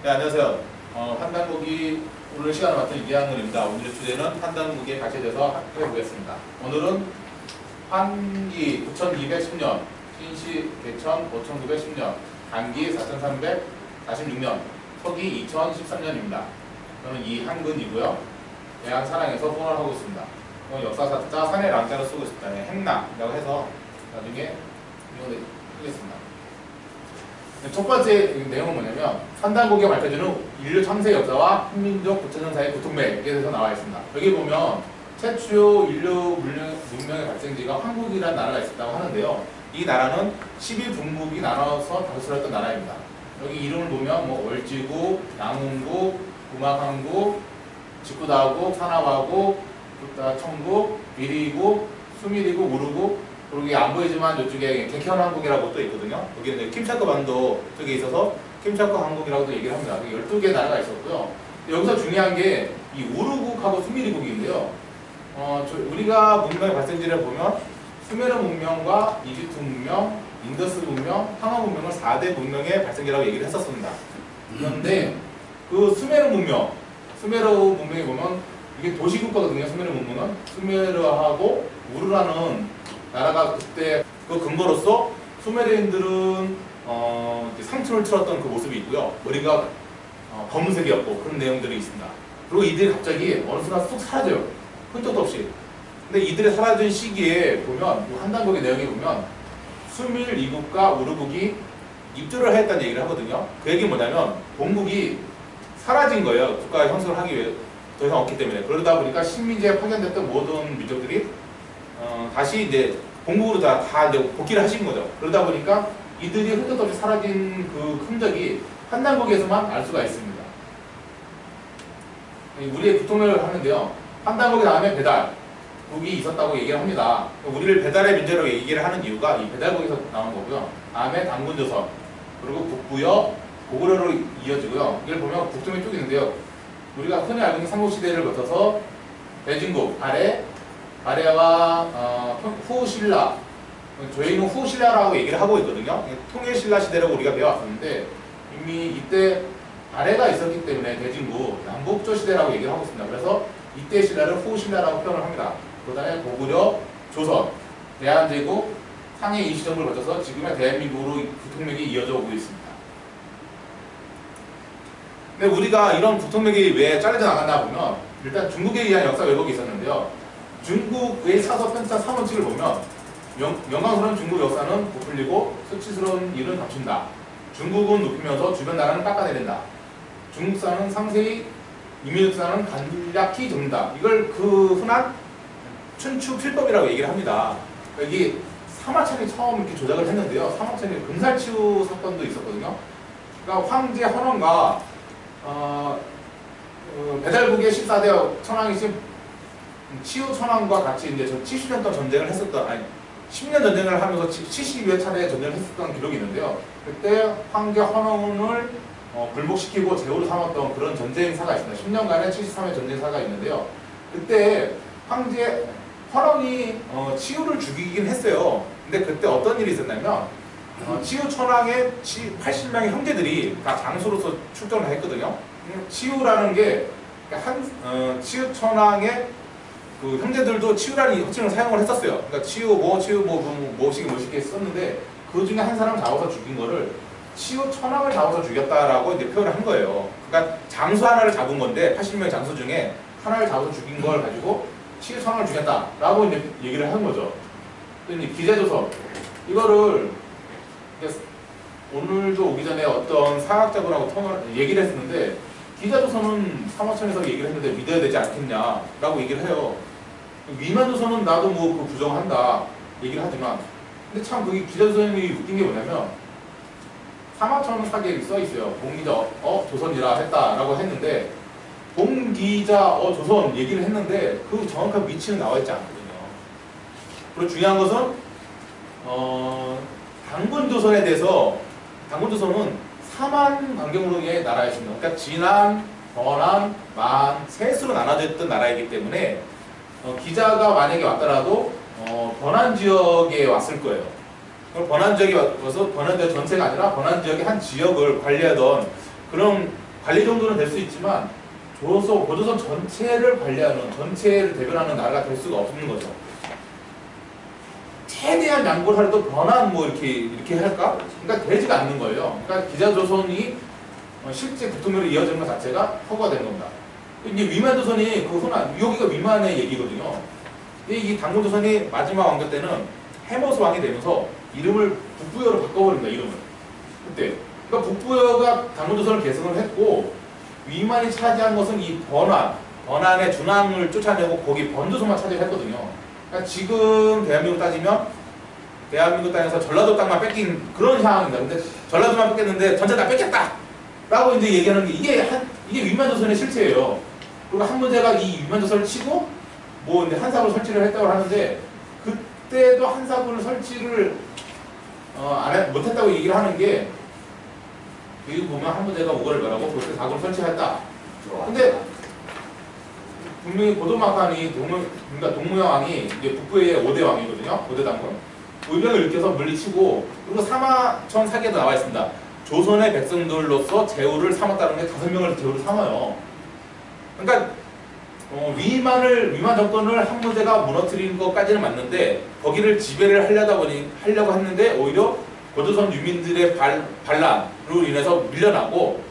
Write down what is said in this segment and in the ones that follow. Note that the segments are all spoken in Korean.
네, 안녕하세요. 판단국이 오늘 시간을 맡은 이한근입니다. 오늘의 주제는 판단국의 가치에 대해서 해보겠습니다. 오늘은 환기 9210년, 신시 개천 5910년, 단기 4346년, 서기 2013년입니다. 저는 이한근이고요. 대한사랑에서 후원을 하고 있습니다. 역사사자 산의 랑자를 쓰고 있습니다. 행랑이라고 해서 나중에 이용을 하겠습니다. 첫 번째 내용은 뭐냐면 판단국이 밝혀주는 인류 창세 역사와 한민족 부처전사의 구통맥에 대해서 나와 있습니다. 여기 보면 최초 인류 문명의 발생지가 한국이라는 나라가 있었다고 하는데요. 이 나라는 12분국이 나눠서 다섯으로 했던 나라입니다. 여기 이름을 보면 뭐 월지국, 양운국, 음악한국, 직구다국, 산업하국, 북다천국, 미리국, 수미리국, 우르국, 그리고 이게 안 보이지만 이쪽에 객현왕국이라고 또 있거든요. 여기는 킴차크 반도 쪽에 있어서 킴차크 왕국이라고도 얘기를 합니다. 12개 나라가 있었고요. 여기서 중요한 게 이 우르국하고 수미리국인데요. 우리가 문명의 발생지를 보면 수메르 문명과 이집트 문명, 인더스 문명, 황하 문명을 4대 문명의 발생지라고 얘기를 했었습니다. 그런데 그 수메르 문명에 보면 이게 도시국가거든요. 수메르 문명은 수메르하고 우르라는 나라가 그때 그 근거로서 수메르인들은 상투를 틀었던 그 모습이 있고요. 머리가 검은색이었고 그런 내용들이 있습니다. 그리고 이들이 갑자기 어느 순간 쑥 사라져요. 흔적도 없이. 근데 이들이 사라진 시기에 보면 한단국의 내용에 보면 수밀 이국과 우르국이 입주를 했다는 얘기를 하거든요. 그 얘기는 뭐냐면 본국이 사라진 거예요. 국가 형성을 하기 위해 더 이상 없기 때문에. 그러다 보니까 식민지에 파견됐던 모든 민족들이 다시 이제 본국으로 다 이제 복귀를 하신 거죠. 그러다 보니까 이들이 흔적도 없이 사라진 그 흔적이 판단국에서만 알 수가 있습니다. 우리의 구통을 하는데요. 판단국의 다음에 배달국이 있었다고 얘기를 합니다. 우리를 배달의 민족으로 얘기를 하는 이유가 이 배달국에서 나온 거고요. 다음에 단군조선, 그리고 북부여, 고구려로 이어지고요. 이걸 보면 국통이 쭉 있는데요. 우리가 흔히 알고 있는 삼국시대를 거쳐서 대진국, 아래와 후신라, 저희는 후신라라고 얘기를 하고 있거든요. 통일신라 시대라고 우리가 배워왔었는데 이미 이때 아래가 있었기 때문에 대진국, 남북조 시대라고 얘기를 하고 있습니다. 그래서 이때 신라를 후신라라고 표현을 합니다. 그 다음에 고구려, 조선, 대한제국, 상해 임시정부를 거쳐서 지금의 대한민국으로 구통맥이 이어져 오고 있습니다. 근데 우리가 이런 구통맥이 왜 잘려져 나갔나 보면 일단 중국에 의한 역사 왜곡이 있었는데요. 중국의 사서 편차 3원칙을 보면 영광스러운 중국 역사는 부풀리고 수치스러운 일은 감춘다. 중국은 높이면서 주변 나라는 깎아내린다. 중국사는 상세히 이민국사는 간략히 적는다. 이걸 그 흔한 춘추 필법이라고 얘기를 합니다. 여기 사마천이 처음 이렇게 조작을 했는데요. 사마천이 금살치우 사건도 있었거든요. 그러니까 황제 헌원과 배달국의 14대 천황이신 치우 천황과 같이 이제 70년 동안 전쟁을 했었던, 아니 10년 전쟁을 하면서 70여 차례 전쟁을 했었던 기록이 있는데요. 그때 황제 헌원을 굴복시키고 제후로 삼았던 그런 전쟁사가 있습니다. 10년간의 73회 전쟁사가 있는데요. 그때 황제 헌원이 치우를 죽이긴 했어요. 근데 그때 어떤 일이 있었냐면 치우 천황의 80명의 형제들이 다 장수로서 출전을 했거든요. 치우라는 게 치우 천황의 그 형제들도 치우라는 호칭을 사용을 했었어요. 그러니까 치우 뭐시기 썼는데 그 중에 한 사람 잡아서 죽인 거를 치우 천황을 잡아서 죽였다라고 이제 표현을 한 거예요. 그러니까 장수 하나를 잡은 건데 80명의 장수 중에 하나를 잡아서 죽인 걸 가지고 치우 천황을 죽였다라고 이제 얘기를 한 거죠. 근데 기재조선 이거를 오늘도 오기 전에 어떤 사학자분하고 얘기를 했었는데 기자조선은 사마천에서 얘기를 했는데 믿어야 되지 않겠냐라고 얘기를 해요. 위만조선은 나도 뭐 그 부정한다 얘기를 하지만 근데 참 그게 기자조선이 웃긴 게 뭐냐면 사마천 사기에 써있어요. 봉기자 조선이라 했다라고 했는데 봉기자 조선 얘기를 했는데 그 정확한 위치는 나와있지 않거든요. 그리고 중요한 것은 당군조선에 대해서 당군조선은 4만 반경으로의 나라였습니다. 그러니까 진안, 번안, 만, 셋으로 나눠져 있던 나라이기 때문에 기자가 만약에 왔더라도 번안 지역에 왔을 거예요. 번안 지역에 와서 번안 지역 전체가 아니라 번안 지역의 한 지역을 관리하던 그런 관리 정도는 될 수 있지만 고조선 전체를 관리하는, 전체를 대변하는 나라가 될 수가 없는 거죠. 최대한 양보를 하려도 변한 뭐 이렇게 할까? 그러니까 되지가 않는 거예요. 그러니까 기자조선이 실제 대통령으로 이어지는 것 자체가 허구가 된 겁니다. 이제 위만조선이 여기가 위만의 얘기거든요. 이 당군조선이 마지막 왕조 때는 해머스 왕이 되면서 이름을 북부여로 바꿔버립니다. 이름을 그때. 그러니까 북부여가 당군조선을 계승을 했고 위만이 차지한 것은 이 번안의 중앙을 쫓아내고 거기 번조선만 차지했거든요. 그러니까 지금 대한민국 따지면 대한민국 땅에서 전라도 땅만 뺏긴 그런 상황입니다. 근데 전라도만 뺏겼는데 전체 다 뺏겼다! 라고 이제 얘기하는 게 이게 위만조선의 실체예요. 그리고 한문제가 이 위만조선을 치고 뭐 이제 한사군 설치를 했다고 하는데 그때도 한사군을 설치를 못했다고 얘기를 하는 게 여기 보면 한문제가 5월을 말하고 그때 사군을 설치했다. 근데 분명히 고도막한이 그러니까 동무여왕이 이제 북부의 5대 왕이거든요. 5대 당군. 의병을 일으켜서 물리치고 그리고 사마천 사기에도 나와 있습니다. 조선의 백성들로서 제후를 삼았다는 게 5명을 제후를 삼아요. 그러니까 위만 정권을 한무제가 무너뜨린 것까지는 맞는데 거기를 지배를 하려고 했는데 오히려 고조선 유민들의 반란으로 인해서 밀려나고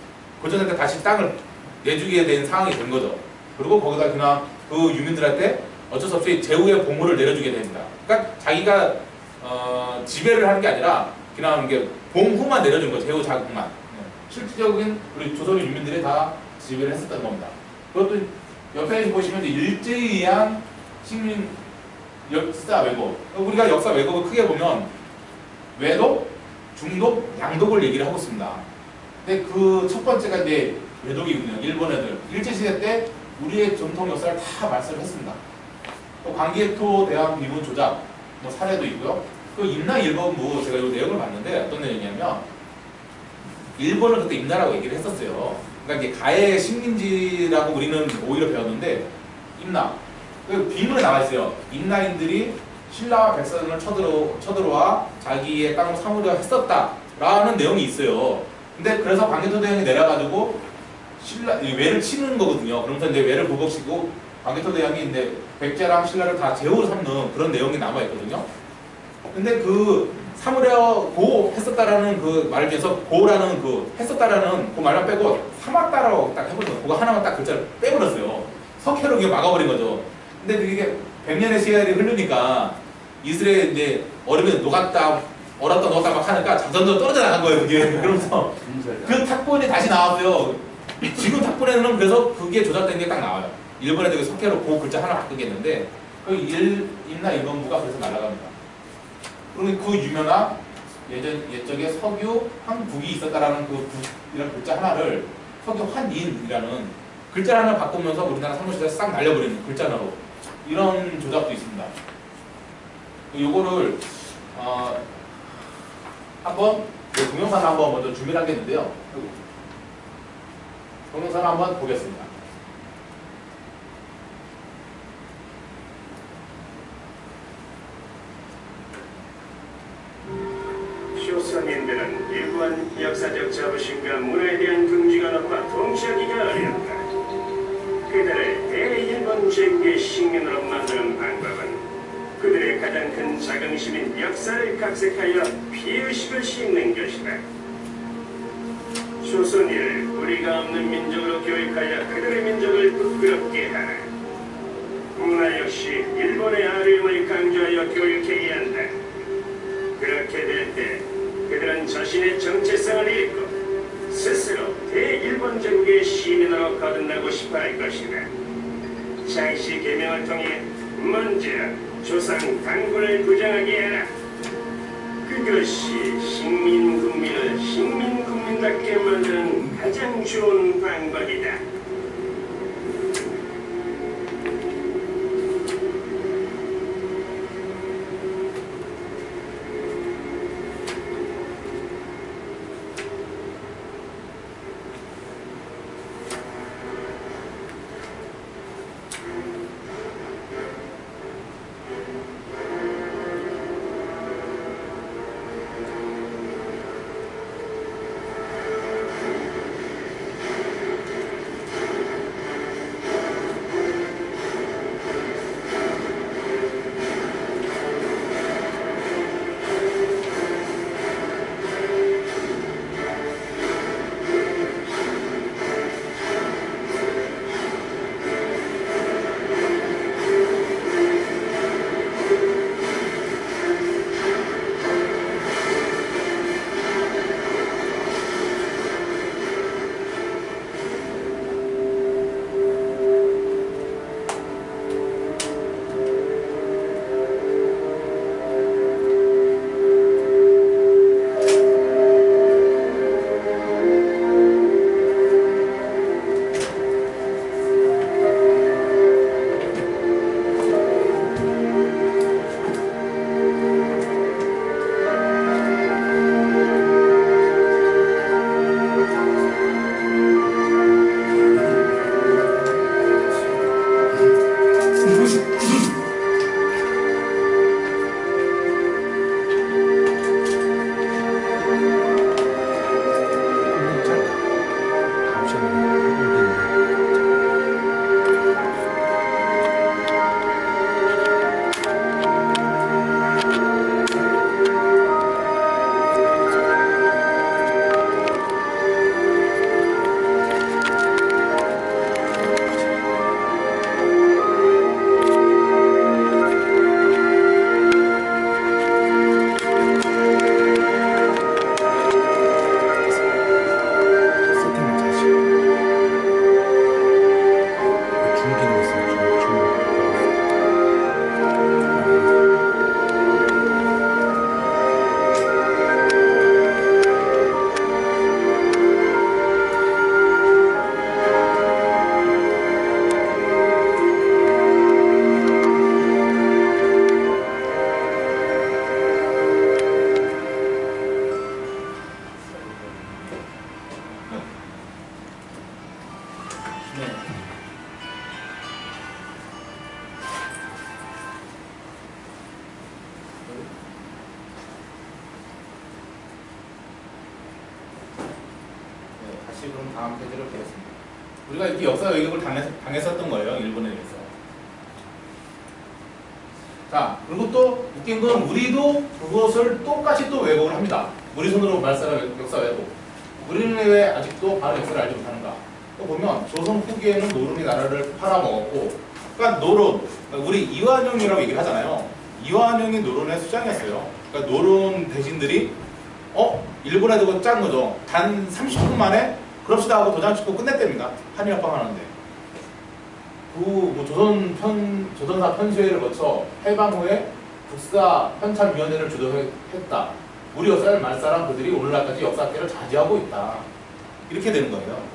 고조선한테 다시 땅을 내주게 된 상황이 된 거죠. 그리고 거기다 그냥 그 유민들한테 어쩔 수 없이 제후의 봉호를 내려주게 됩니다. 그러니까 자기가 지배를 하는 게 아니라 그냥 이게 봉후만 내려준 거예요. 제후 자금만. 실질적인 우리 조선의 유민들이 다 지배를 했었던 겁니다. 그것도 옆에 보시면 일제에 의한 식민 역사 왜곡. 우리가 역사 왜곡을 크게 보면 외독, 중독, 양독을 얘기를 하고 있습니다. 근데 그 첫 번째가 이제 외독이거든요. 일본 애들. 일제시대 때 우리의 전통 역사를 다 말씀을 했습니다. 또 광개토 대왕 비문 조작 뭐 사례도 있고요. 그 임나일본부 제가 이 내용을 봤는데 어떤 내용이냐면 일본은 그때 임나라고 얘기를 했었어요. 그러니까 이게 가해 식민지라고 우리는 오히려 배웠는데 임나. 그 비문에 나와 있어요. 임나인들이 신라와 백성을 쳐들어와 자기의 땅을 삼으려 했었다라는 내용이 있어요. 근데 그래서 광개토 대왕이 내려가지고 외를 치는 거거든요. 그러면서 이제 외를 보복시키고 광개토 대왕이 이제 백제랑 신라를 다 제후로 삼는 그런 내용이 남아 있거든요. 근데 그 삼으려고 했었다라는 그 말을 위해서 고라는 그 했었다라는 그 말만 빼고 삼았다라고 딱 해버렸어요. 그거 하나만 딱 글자를 빼버렸어요. 석회로 그게 막아버린 거죠. 근데 그게 100년의 세월이 흐르니까 이슬에 이제 얼음이 녹았다 녹았다 막 하니까 점점 떨어져 나간 거예요. 그게. 그러면서 그 탁본이 다시 나왔어요. 지금 탁본에는 그래서 그게 조작된 게 딱 나와요. 일본 애들이 석회로 그 글자 하나 바꾸겠는데 그 임나 일본부가 그래서 날아갑니다. 그리고 그 유명한 옛적에 석유 한국이 있었다라는 이런 글자 하나를 석유 환인이라는 글자 하나 바꾸면서 우리나라 상무시대에서 싹 날려버리는 글자 하나로 이런 조작도 있습니다. 요거를 한번 동영상을 한번 먼저 준비를 하겠는데요. 동영상을 한번 보겠습니다. 조선인들은 일관 역사적 자부심과 문화에 대한 긍지가 높아 통치하기가 어렵다. 그들을 대일본 제국의 식민으로 만드는 방법은 그들의 가장 큰 자긍심인 역사를 각색하여 피의식을 심는 것이다. 조선인을 우리가 없는 민족으로 교육하여 그들의 민족을 부끄럽게 하라. 문화 역시 일본의 아름을 강조하여 교육해야 한다. 그렇게 될 때 그들은 자신의 정체성을 잃고 스스로 대일본 제국의 시민으로 거듭나고 싶어할 것이다. 장씨 개명을 통해 먼저 조상 당군을 부정하게 하라. 그것이 식민국민을 식민국민답게 만드는 가장 좋은 방법이다. 네. 다시 그럼 다음 페이지를 보겠습니다. 우리가 이렇게 역사 왜곡을 당했었던 거예요. 일본에 의해서. 자, 그리고 또 웃긴 건 우리도 그것을 똑같이 또 왜곡을 합니다. 우리 손으로 말살한 역사 왜곡. 우리는 왜 아직도 바로 역사를 알지 못하는가? 또 보면 조선 후기에는 노론이 나라를 팔아먹었고, 그러니까 노론, 우리 이완용이라고 얘기를 하잖아요. 이완용이 노론의 수장이었어요. 그러니까 노론 대신들이 일본에 두고 짠 거죠. 단 30분 만에 그럽시다 하고 도장 찍고 끝냈답니다. 한일 합방하는데. 뭐 조선사 편수회를 거쳐 해방 후에 국사 현찰위원회를 주도했다. 우리 역사를 말살한 그들이 오늘날까지 역사학계를 자지하고 있다. 이렇게 되는 거예요.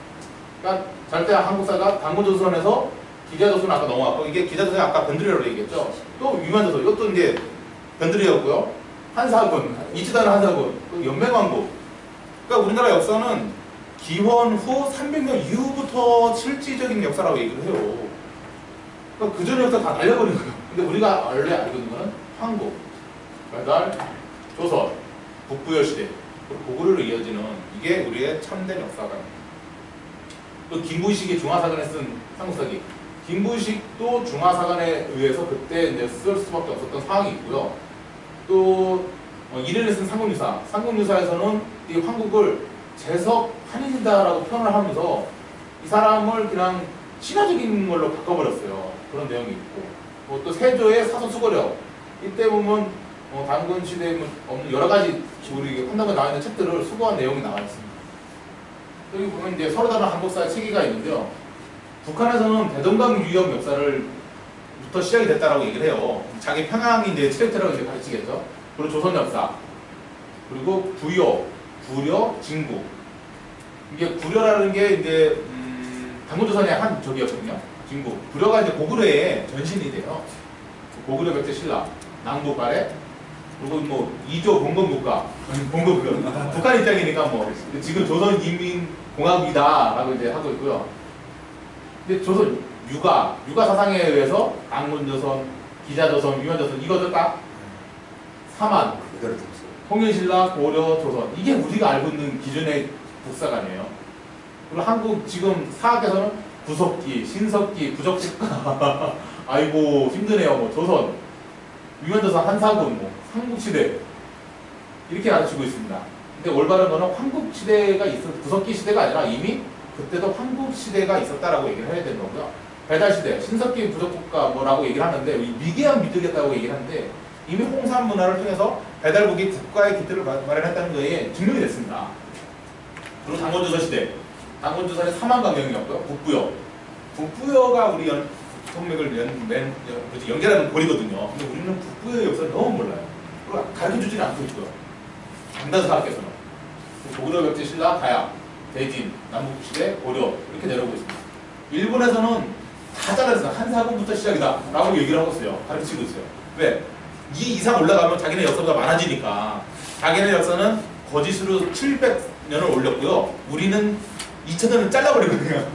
그러니까 절대 한국사가 당군조선에서 기자조선 아까 넘어왔고, 이게 기자조선이 아까 변두리라고 얘기했죠. 또 위만조선, 이것도 이제 변두리였고요. 한사군, 이치다는 한사군, 연맹왕국. 그러니까 우리나라 역사는 기원 후 300년 이후부터 실질적인 역사라고 얘기를 해요. 그러니까 그전 역사 다 날려버린 거예요. 근데 우리가 원래 알고 있는 거는 한국, 배달, 조선, 북부여 시대, 고구려로 이어지는 이게 우리의 참된 역사관입니다. 또 김부식이 중화사관에 쓴 삼국사기. 김부식도 중화사관에 의해서 그때 이제 쓸 수밖에 없었던 상황이 있고요. 또 이래를 쓴 삼국유사. 삼국유사에서는 이 황국을 재석 한인이다라고 표현을 하면서 이 사람을 그냥 신화적인 걸로 바꿔버렸어요. 그런 내용이 있고. 또 세조의 사서 수고력. 이때 보면 단군 시대에 없는 여러 가지 우리 한다고 나와 있는 책들을 수고한 내용이 나와 있습니다. 여기 보면 이제 서로 다른 한국사의 체계가 있는데요. 북한에서는 대동강 유역 역사를부터 시작이 됐다라고 얘기를 해요. 자기 평양이 이제 트랙트라고 이제 가르치겠죠. 그리고 조선 역사, 그리고 부여, 부려, 진구. 이게 부려라는 게 이제 당군조선의 한 적이었거든요. 진구. 부려가 이제 고구려의 전신이 돼요. 고구려 백제 신라, 남북 발해, 그리고 뭐 2조 봉건국가, 봉건국가. 북한 입장이니까 뭐 지금 조선인민공화국이다라고 이제 하고 있고요. 근데 조선 유가 사상에 의해서 당군조선, 기자조선, 위원조선 이것도 딱 사만, 통일신라, 고려, 조선 이게 우리가 알고 있는 기존의 국사관이에요. 그리고 한국 지금 사학에서는 구석기, 신석기, 부적식가 아이고 힘드네요. 뭐 조선, 위원조선, 한사군, 뭐 삼국시대 이렇게 가르치고 있습니다. 근데 올바른 거는 황국시대가 구석기 시대가 아니라 이미 그때도 황국시대가 있었다라고 얘기를 해야 되는 거고요. 배달시대, 신석기 부적국가 뭐라고 얘기를 하는데 미개한 믿으겠다고 얘기를 하는데 이미 홍산 문화를 통해서 배달국이 국가의 기틀을 마련했다는 거에 증명이 됐습니다. 그리고 당군조선 시대, 당군조선의 사만강령이었고요. 북부여, 북부여가 우리 동맥을 연결하는 고리거든요. 근데 우리는 북부여의 역사를 너무 몰라요. 그리고 가르쳐주지는 않고 있고요. 강단 사학께서는 고구려 백제 신라 가야, 대진, 남북시대, 고려 이렇게 내려오고 있습니다. 일본에서는 다 잘라서 한사군부터 시작이다 라고 얘기를 하고 있어요. 가르치고 있어요. 왜? 이 이상 올라가면 자기네 역사가 많아지니까. 자기네 역사는 거짓으로 700년을 올렸고요. 우리는 2000년을 잘라버리거든요.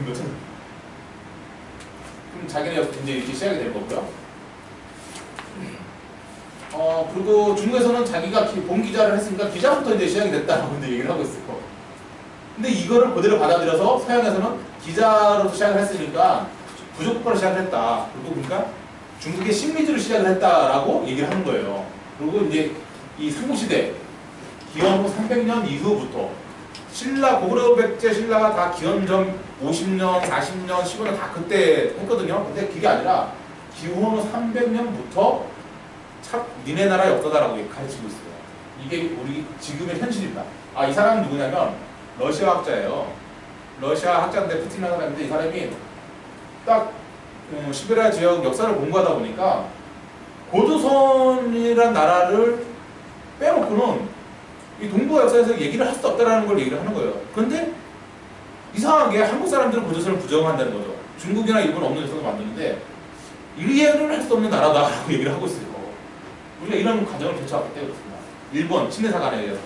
그럼 자기네 역사 이제 이렇게 시작이 될 거고요. 그리고 중국에서는 자기가 본 기자를 했으니까 기자부터 이제 시작이 됐다라고 이제 얘기를 하고 있을 거. 근데 이거를 그대로 받아들여서 서양에서는 기자로서 시작을 했으니까 부족국가로 시작을 했다. 그리고 그러니까 중국의 식민지로 시작을 했다라고 얘기를 하는 거예요. 그리고 이제 이 삼국시대 기원 후 300년 이후부터 신라, 고구려 백제 신라가 다 기원 전 50년, 40년, 15년 다 그때 했거든요. 근데 그게 아니라 기원 후 300년부터 참 니네 나라 역사다라고 가르치고 있어요. 이게 우리 지금의 현실입니다. 이 사람은 누구냐면 러시아 학자예요. 러시아 학자인데 푸틴이라는 사람인데 이 사람이 딱 시베리아 지역 역사를 공부하다 보니까 고조선이라는 나라를 빼놓고는 이 동북아 역사에서 얘기를 할 수 없다라는 걸 얘기를 하는 거예요. 그런데 이상하게 한국 사람들은 고조선을 부정한다는 거죠. 중국이나 일본 없는 역사를 만드는데 이해를 할 수 없는 나라다라고 얘기를 하고 있어요. 우리가 이런 과정을 거쳐왔기 때문에 그렇습니다. 일본 침례사관에 의해서.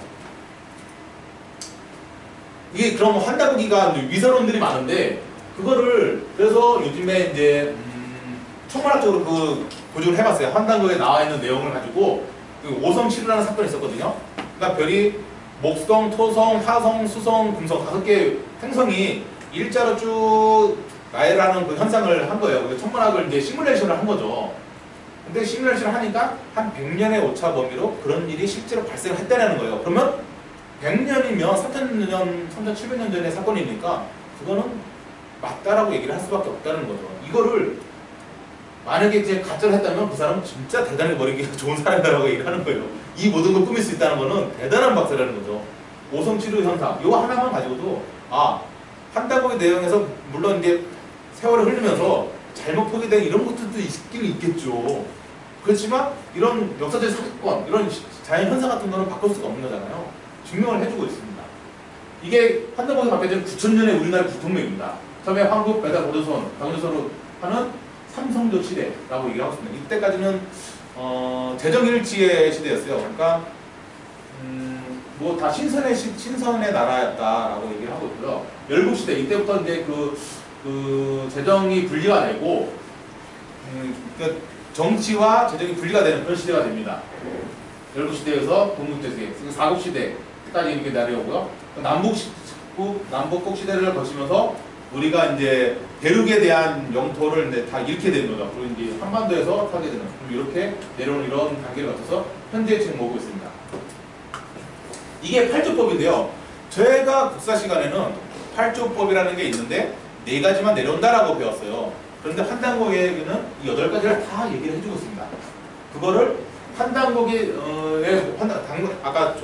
이게 그럼 한다고기가 위선론들이 많은데 그거를 그래서 요즘에 이제 천문학적으로 그 고증을 해봤어요. 한단국에 나와 있는 내용을 가지고 그 오성칠이라는 사건이 있었거든요. 그러니까 별이 목성, 토성, 화성, 수성, 금성 5개 행성이 일자로 쭉 나열하는 그 현상을 한 거예요. 그래서 천문학을 이제 시뮬레이션을 한 거죠. 근데 시뮬레이션을 하니까 한 100년의 오차 범위로 그런 일이 실제로 발생을 했다는 거예요. 그러면 100년이면 3000년, 3700년 전의 사건이니까 그거는 맞다라고 얘기를 할 수밖에 없다는 거죠. 이거를 만약에 이제 가짜를 했다면 그 사람은 진짜 대단히 머리가 좋은 사람이라고 얘기를 하는 거예요. 이 모든 걸 꾸밀 수 있다는 거는 대단한 박사라는 거죠. 오성치료 현상, 이거 하나만 가지고도 한단국의 내용에서 물론 이제 세월이 흐르면서 잘못 포기된 이런 것들도 있긴 있겠죠. 그렇지만 이런 역사적 사건, 이런 자연 현상 같은 거는 바꿀 수가 없는 거잖아요. 증명을 해주고 있습니다. 이게 한단국이 발표된 9000년의 우리나라 국통명입니다. 처음에 황국, 배달, 고조선, 강조선으로 하는 삼성조 시대라고 얘기를 하고 있습니다. 이때까지는 제정일치의 시대였어요. 그러니까 뭐 다 신선의 나라였다라고 얘기를 하고 있고요. 열국시대 이때부터 이제 그 재정이 분리가 되고 그러니까 정치와 재정이 분리가 되는 그런 시대가 됩니다. 열국시대에서 동국대세, 사국시대까지 이렇게 내려오고요. 남북국 시대를 거치면서 우리가 이제 대륙에 대한 영토를 이제 다 잃게 되는 거죠. 그리고 이제 한반도에서 타게 되는. 이렇게 내려오는 이런 단계를 거쳐서 현재 지금 오고 있습니다. 이게 8조법인데요. 저희가 국사 시간에는 8조법이라는 게 있는데 4가지만 내려온다라고 배웠어요. 그런데 한단국에는 이 8가지를 다 얘기를 해주고 있습니다. 그거를 한단국의 아까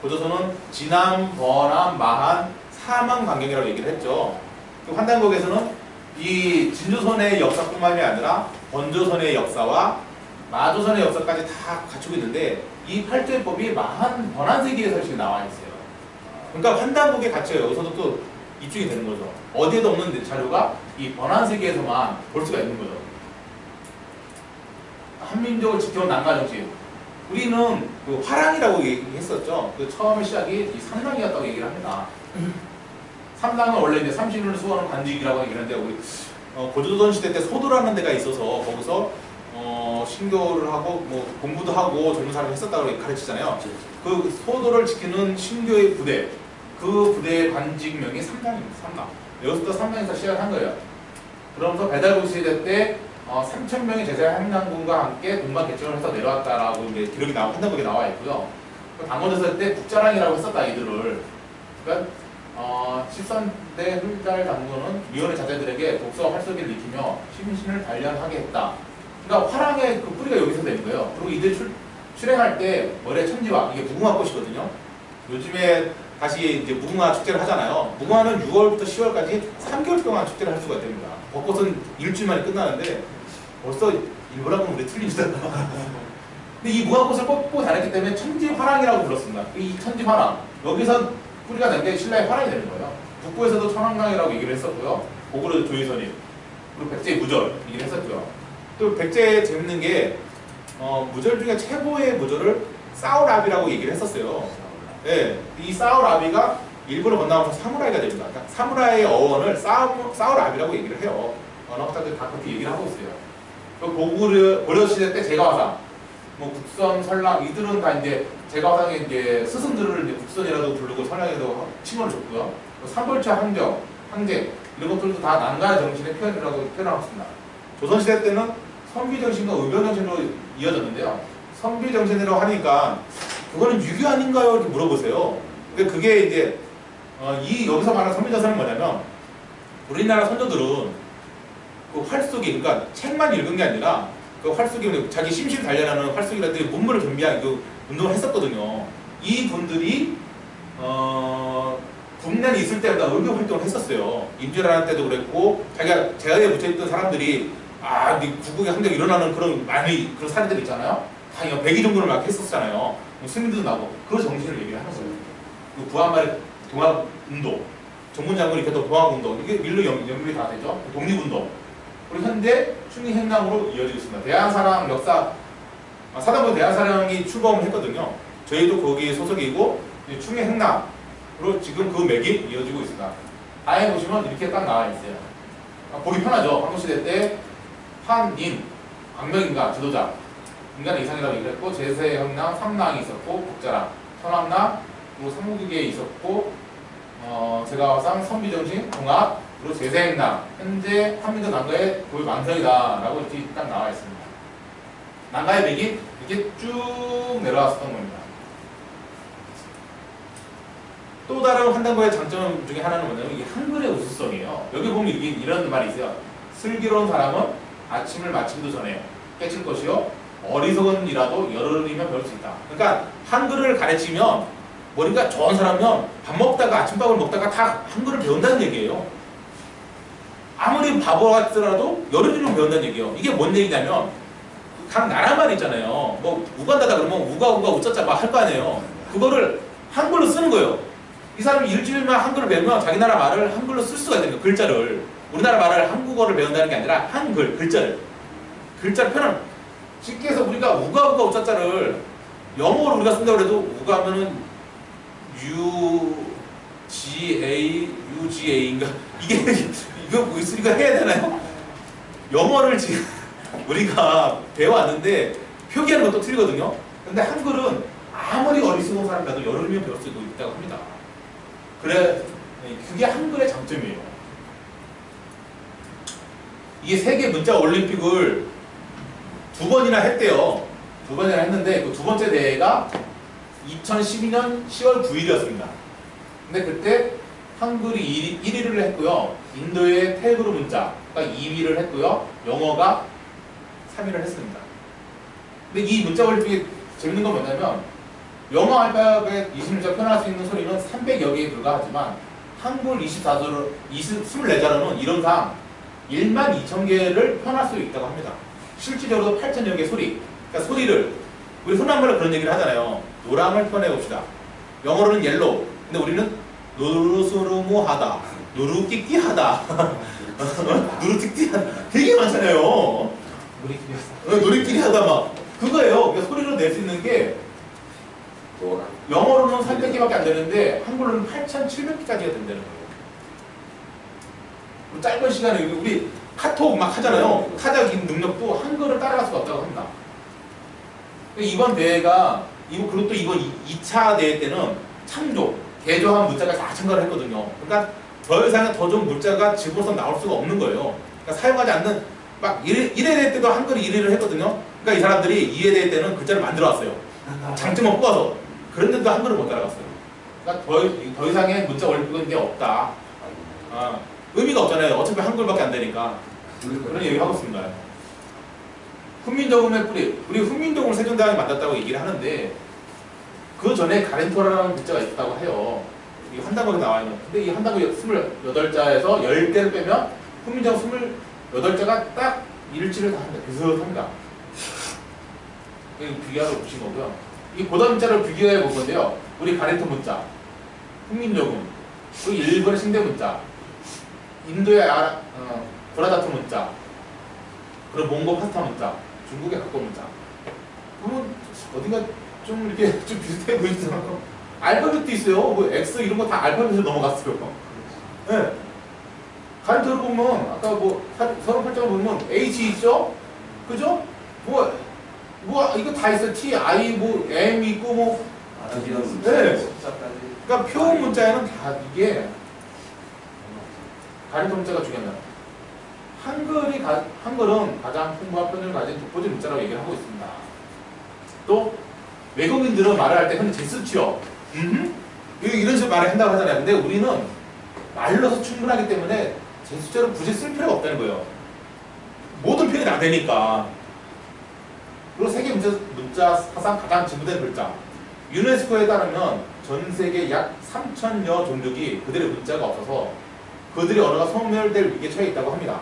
고조선은 진암, 번암, 마한, 사망 강경이라고 얘기를 했죠. 한단국에서는 이 진조선의 역사뿐만이 아니라 번조선의 역사와 마조선의 역사까지 다 갖추고 있는데 이 8조법이 마한 번안세기에서 지금 나와 있어요. 그러니까 한단국의 가치가 여기서도 또 입증이 되는 거죠. 어디에도 없는 자료가 이 번안세기에서만 볼 수가 있는 거죠. 한민족을 지켜온 난가정신. 우리는 그 화랑이라고 얘기했었죠. 그 처음에 시작이 이 삼랑이었다고 얘기를 합니다. 삼랑은 원래 이제 30년을 수호하는 관직이라고 얘기를 하는데 우리 고조선 시대 때 소도라는 데가 있어서 거기서 신교를 하고 뭐 공부도 하고 젊은 사람이 했었다고 가르치잖아요. 그 소도를 지키는 신교의 부대, 그 부대의 관직명이 삼랑입니다. 삼랑. 여기서부터 삼랑에서 시작한 거예요. 그러면서 배달국 시대 때 3,000명의 제자 한남군과 함께 동반 개척을 해서 내려왔다라고 이제 기록이 한단국에 나와 있고요. 당원제서 때 국자랑이라고 했었다 이들을. 그러니까 13대 훌달 당군은 위원의 자제들에게 독서 활쏘기를 익히며 심신을 단련하게 했다. 그러니까 화랑의 그 뿌리가 여기서 되는 거예요. 그리고 이들 출행할 때 머리에 천지화, 이게 무궁화꽃이거든요. 요즘에 다시 이제 무궁화 축제를 하잖아요. 무궁화는 6월부터 10월까지 3개월 동안 축제를 할 수가 있답니다. 벚꽃은 일주일 만에 끝나는데 벌써 일부라고는 우리 틀리잖아. 근데 이 무궁화꽃을 뽑고 다녔기 때문에 천지화랑이라고 불렀습니다. 이 천지화랑, 여기서 뿌리가 된 게 신라의 화랑이 되는 거예요. 북부에서도 천왕강이라고 얘기를 했었고요. 고구려 조의선임, 그리고 백제의 무절 얘기를 했었고요. 또 백제에 재밌는 게 무절 중에 최고의 무절을 사우라비라고 얘기를 했었어요. 네, 이 사우라비가 일본을 건너면서 사무라이가 됩니다. 그러니까 사무라이의 어원을 사우라비라고 얘기를 해요. 언어학자들이 다 그렇게 얘기를 하고 있어요. 고구려 시대 때 제가화상, 뭐 국선, 설랑 이들은 다 이제 제가화상의 이제 스승들을 이제 국선이라도 부르고 설랑에도 칭호를 줬고요. 삼벌차 항정, 항쟁 이런 것들도 다 난가 정신의 표현이라고 표현하고 있습니다. 조선시대 때는 선비정신과 의병정신으로 이어졌는데요. 선비정신이라고 하니까 그거는 유교 아닌가요? 이렇게 물어보세요. 근데 그게 이제 여기서 말하는 선비정신은 뭐냐면 우리나라 선조들은 그 활쏘기, 그러니까 책만 읽은 게 아니라 그 활쏘기, 자기 심신 단련하는 활쏘기라든지 문물을 겸비한 그 운동을 했었거든요. 이 분들이 국내에 있을 때마다 의료 활동을 했었어요. 임진왜란 때도 그랬고 자기가 제하에 묻혀있던 사람들이 국국의 항쟁이 일어나는 그런 많이 그런 사례들 있잖아요. 다 백의 정도를 막 했었잖아요. 승리도 나고 그 정신을 얘기를 하는 거예요. 그 부하말의 동학운동, 정문 장군이 일으켰던 동학운동, 이게 밀로 연결이 다 되죠. 독립운동. 그리고 현대 충의행랑으로 이어지고 있습니다. 대한사랑 역사, 사단부 대한사랑이 출범을 했거든요. 저희도 거기에 소속이고 충의행랑으로 지금 그 맥이 이어지고 있습니다. 다에 보시면 이렇게 딱 나와 있어요. 보기 편하죠. 황금시대 때 한인, 광명인간, 지도자, 인간의 이상이라고 얘기를 했고, 제세형랑, 삼랑이 있었고, 복자랑, 천왕랑, 그리고 삼국기에 있었고, 제가상, 선비정신, 동학, 그리고 제세행랑, 현재 한민족 난가의 고유 망성이다라고 이렇게 딱 나와 있습니다. 난가의 맥이 이렇게 쭉 내려왔었던 겁니다. 또 다른 한단과의 장점 중에 하나는 뭐냐면 이게 한글의 우수성이에요. 여기 보면 이게 이런 말이 있어요. 슬기로운 사람은 아침을 마치기도 전에 깨칠 것이요 어리석은 이라도 열흘이면 배울 수 있다. 그러니까 한글을 가르치면 머리가 좋은 사람이면 밥 먹다가 아침밥을 먹다가 다 한글을 배운다는 얘기예요. 아무리 바보 같더라도 열흘이면 배운다는 얘기예요. 이게 뭔 얘기냐면 각 나라말 있잖아요. 뭐 우간다다 그러면 우가 우짜짜 막 할 거 아니에요. 그거를 한글로 쓰는 거예요. 이 사람이 일주일만 한글을 배우면 자기 나라 말을 한글로 쓸 수가 있는 거예요. 글자를. 우리나라 말을 한국어를 배운다는 게 아니라 한글, 글자를 표현. 쉽게 해서 우리가 우가 우짜짜를 영어로 우리가 쓴다고 해도 우가면은 UGA인가 이게 이거 해야 되나요? 영어를 지금 우리가 배워왔는데 표기하는 것도 틀리거든요. 근데 한글은 아무리 어리석은 사람이라도 열흘이면 배울 수 있다고 합니다. 그래, 그게 한글의 장점이에요. 이게 세계 문자 올림픽을 2번이나 했대요. 2번이나 했는데 그 두 번째 대회가 2012년 10월 9일이었습니다. 근데 그때 한글이 1위를 했고요. 인도의 텔그루 문자가 2위를 했고요. 영어가 3위를 했습니다. 근데 이 문자 올림픽이 재밌는 건 뭐냐면 영어 알파벳 20문자 표현할 수 있는 소리는 300여 개에 불과하지만 한글 24자로는 이론상 12,000개를 표현할 수 있다고 합니다. 실질적으로 8,000여 개 소리. 그러니까 소리를 우리 흔한 말로 그런 얘기를 하잖아요. 노랑을 표현해 봅시다. 영어로는 옐로우. 근데 우리는 노루스루무하다, 노루끼끼하다, 노루끼끼하다. 되게 많잖아요. 노리끼리 하다 막 그거예요. 그러니까 소리로 낼 수 있는 게 영어로는 300개밖에 안 되는데 한글로는 8,700개까지가 된다는 거예요. 짧은 시간에 우리 카톡 막 하잖아요. 타자 능력도 한글을 따라갈 수가 없다고 합니다. 이번 대회가 그리고 또 이번 2차 대회 때는 창조, 개조한 문자가 다 참가를 했거든요. 그러니까 더 이상은 더 좋은 문자가 지금으로서 나올 수가 없는 거예요. 그러니까 사용하지 않는 막 1회 대회 때도 한글이 1위를 했거든요. 그러니까 이 사람들이 2회 대회 때는 글자를 만들어 왔어요. 장점만 뽑아서. 그런데도 한글을 못 따라갔어요. 그러니까 더 이상의 문자 올림픽은 이제 없다. 의미가 없잖아요. 어차피 한글밖에 안 되니까. 그런 얘기를 하고 있습니다. 훈민정음의 뿌리. 우리 훈민정음을 세종대왕이 만났다고 얘기를 하는데 그 전에 가렌토라는 글자가 있다고 해요. 이 한단국에 나와 있는. 근데 이 한단국 28자에서 10개를 빼면 훈민정음 28자가 딱 일치를 다 합니다. 비슷합니다. 비교하러 보신 거고요. 이 고단 문자를 비교해 볼 건데요. 우리 가렌토 문자, 훈민정음, 그리고 일본의 신대 문자, 인도의 브라다토 문자, 그리고 몽고 파스타 문자, 중국의 각고 문자. 그러면 어딘가 좀 이렇게 좀 비슷해 보이잖아요. 알파벳도 있어요. 뭐 X 이런 거 다 알파벳으로 넘어갔어요. 네. 가렌토를 보면 아까 뭐 38장을 보면 H 있죠? 그죠? 뭐 이거 다 있어요. T, I, 뭐 M 있고 뭐. 네. 그러니까 표음 문자에는 다 이게 가렌토 문자가 중요합니다. 한글은 가장 풍부한 표현을 가진 독보적 문자라고 얘기를 하고 있습니다. 또 외국인들은 말을 할 때 근데 제스처, 이런 식으로 말을 한다고 하잖아요. 근데 우리는 말로서 충분하기 때문에 제스처를 굳이 쓸 필요가 없다는 거예요. 모든 표현이 다 되니까. 그리고 세계 문자 사상 가장 지구된 글자. 유네스코에 따르면 전 세계 약 3,000여 종족이 그들의 문자가 없어서 그들의 언어가 소멸될 위기에 처해 있다고 합니다.